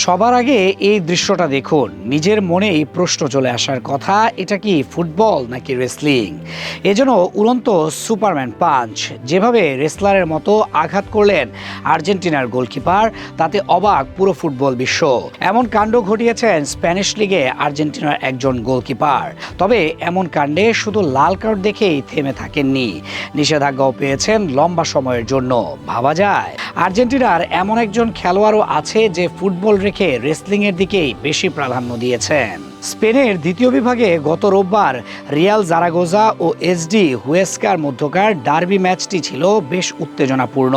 সবার আগে এই দৃশ্যটা দেখুন, নিজের মনেই প্রশ্ন চলে আসার কথা, এটা কি ফুটবল নাকি রেসলিং? এজন্য উড়ন্ত সুপারম্যান পাঞ্চ যেভাবে রেসলারের মতো আঘাত করলেন আর্জেন্টিনার গোলকিপার, তাতে অবাক পুরো ফুটবল বিশ্ব। এমন কাণ্ড ঘটিয়েছেন স্প্যানিশ লিগে আর্জেন্টিনার একজন গোলকিপার। তবে এমন কাণ্ডে শুধু লাল কার্ড দেখেই থেমে থাকেননি, নিষেধাজ্ঞাও পেয়েছেন লম্বা সময়ের জন্য। ভাবা যায় আর্জেন্টিনার এমন একজন খেলোয়াড়ও আছে যে ফুটবল রেখে রেসলিংয়ের দিকেই বেশি প্রাধান্য দিয়েছেন। স্পেনের দ্বিতীয় বিভাগে গত রোববার রিয়াল জারাগোজা ও এসডি হুয়েস্কার মধ্যকার ডার্বি ম্যাচটি ছিল বেশ উত্তেজনাপূর্ণ।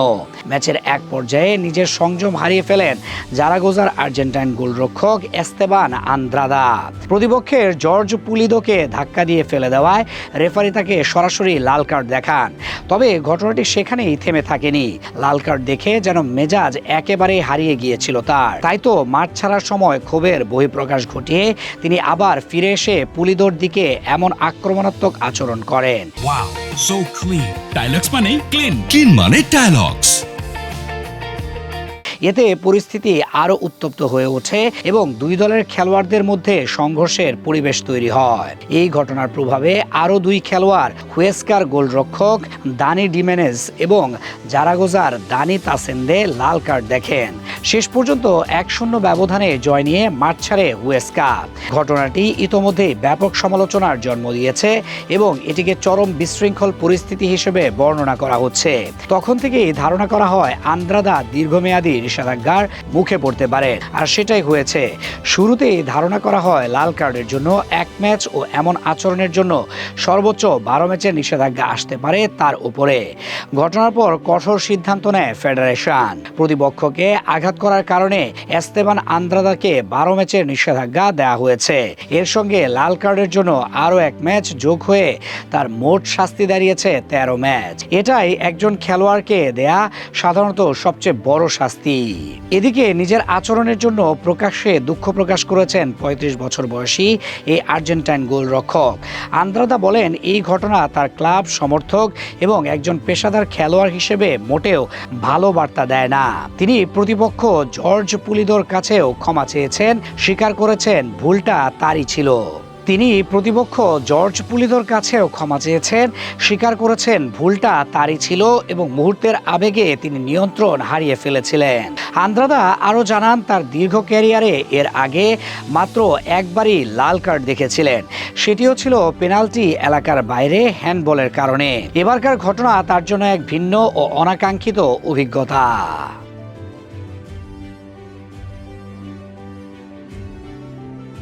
ম্যাচের এক পর্যায়ে নিজের সংযম হারিয়ে ফেলেন জারাগোজার আর্জেন্টাইন গোলরক্ষক এস্তেবান আন্দ্রাদা। প্রতিপক্ষের জর্জ পুলিদোকে ধাক্কা দিয়ে ফেলে দেওয়ায় রেফারি তাকে সরাসরি লাল কার্ড দেখান। তবে ঘটনাটি সেখানেই থেমে থাকেনি। লাল কার্ড দেখে যেন মেজাজ একেবারেই হারিয়ে গিয়েছিল তার। তাই তো মাঠ ছাড়ার সময় ক্ষোভের বহিঃপ্রকাশ ঘটিয়ে তিনি আবার ফিরে এসে পুলিদোর দিকে এমন আক্রমণাত্মক আচরণ করেন। Wow, so clean. ডায়লগস মানে ক্লিন, ক্লিন মানে ডায়লগস। এতে পরিস্থিতি আরও উত্তপ্ত হয়ে ওঠে এবং দুই দলের খেলোয়াড়দের মধ্যে সংঘর্ষের পরিবেশ তৈরি হয়। এই ঘটনার প্রভাবে আরও দুই খেলোয়াড়, হুয়েস্কার গোলরক্ষক দানি ডিমেনেজ এবং জারাগোজার দানি তাসেন্দে লাল কার্ড দেখেন। শেষ পর্যন্ত 1-0 ব্যবধানে জয় নিয়ে মাঠ ছাড়ে হুয়েস্কা। ঘটনাটি ইতোমধ্যেই ব্যাপক সমালোচনার জন্ম দিয়েছে এবং এটিকে চরম বিশৃঙ্খল পরিস্থিতি হিসেবে বর্ণনা করা হচ্ছে। তখন থেকেই ধারণা করা হয় আন্দ্রাদা দীর্ঘমেয়াদী নিষেধাজ্ঞার মুখে পড়তে পারে, আর সেটাই হয়েছে। শুরুতেই ধারণা করা হয় লাল কার্ডের জন্য 1 ম্যাচ ও এমন আচরণের জন্য সর্বোচ্চ 12 ম্যাচের নিষেধাজ্ঞা আসতে পারে তার উপরে। ঘটনার পর কঠোর সিদ্ধান্ত নেয় ফেডারেশন। প্রতিপক্ষকে আঘাত করার কারণে এস্তেবান আন্দ্রাদাকে 12 ম্যাচের নিষেধাজ্ঞা দেওয়া হয়েছে। এর সঙ্গে লাল কার্ডের জন্য আরও 1 ম্যাচ যোগ হয়ে তার মোট শাস্তি দাঁড়িয়েছে 13 ম্যাচ। এটাই একজন খেলোয়াড়কে দেয়া সাধারণত সবচেয়ে বড় শাস্তি। এদিকে নিজের আচরণের জন্য প্রকাশ্যে দুঃখ প্রকাশ করেছেন 35 বছর বয়সী এই আর্জেন্টাইন গোলরক্ষক। আন্দ্রাদা বলেন, এই ঘটনা তার ক্লাব, সমর্থক এবং একজন পেশাদার খেলোয়াড় হিসেবে মোটেও ভালো বার্তা দেয় না। তিনি প্রতিপক্ষ জর্জ পুলিদোর কাছেও ক্ষমা চেয়েছেন, স্বীকার করেছেন ভুলটা তারই ছিল। তিনি প্রতিপক্ষ জর্জ পুলিদোর কাছেও ক্ষমা চেয়েছেন, স্বীকার করেছেন ভুলটা তারই ছিল এবং মুহূর্তের আবেগে তিনি নিয়ন্ত্রণ হারিয়ে ফেলেছিলেন। আন্দ্রাদা আরও জানান, তার দীর্ঘ ক্যারিয়ারে এর আগে মাত্র একবারই লাল কার্ড দেখেছিলেন, সেটিও ছিল পেনাল্টি এলাকার বাইরে হ্যান্ডবলের কারণে। এবারকার ঘটনা তার জন্য এক ভিন্ন ও অনাকাঙ্ক্ষিত অভিজ্ঞতা।